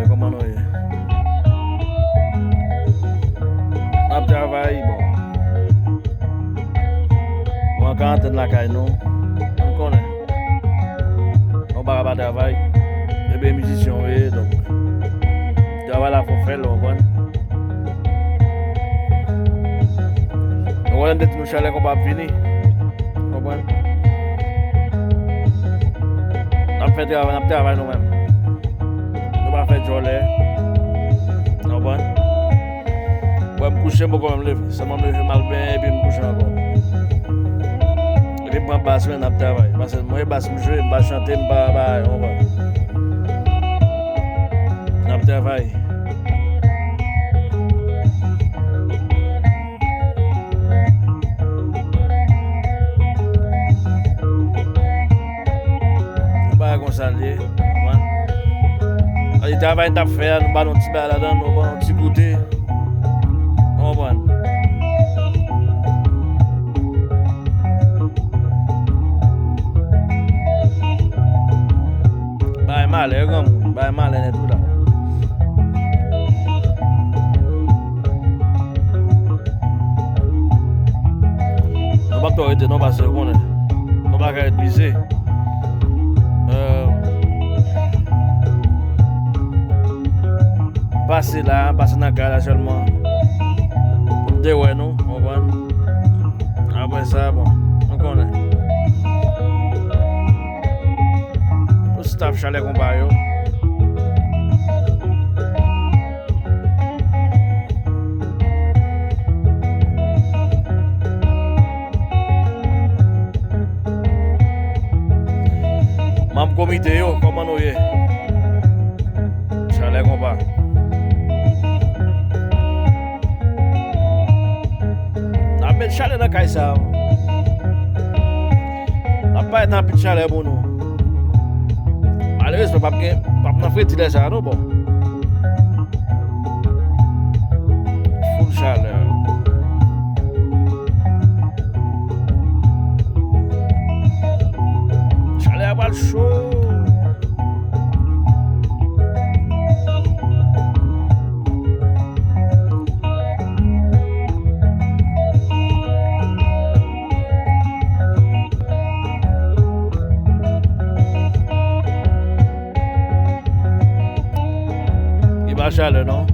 Koman nou ye. Nap travay, bon. Mwen ka anten la kay nou. Mwen konen. On baka pa travay. Ebe musisyon we, donc. Travay la fon fè, on kon. On wèn det nou chalet kon pa fini. On kon. Nap travay nou mèm. Nou pa fè jolè. On kon. Mwen m'kouche mwen kon mwen leve. Seman mwen leve mal ben, epi m'kouche ankon. Epi mwen bas mwen nap travay. Mwen bas mjwe, mwen bas chante, mwen ba, on kon. Nap travay. Ba kon salye, man. Ay travay tap fè, nou ba non ti ba la dan, nou ba non ti goute. On ban. Bay male, yon moun. Bay male net ou la. Nou bak to rete, nou ba se konen. Nou bak a et bise. Pase la, pase nan kala chalman. De wè nou, on kon. Apre sa, bon, on konen. Ou staff chalet kon ba yo. Mam komite yo, koman nou ye. Chalet kon ba. Met chalet nan kay sa. N'a pa et nan pit chalet pou nou. Malheureux pap nan fwe ti de sa nou bon. Full chalet. Chalet a bal chou. Chalet, non?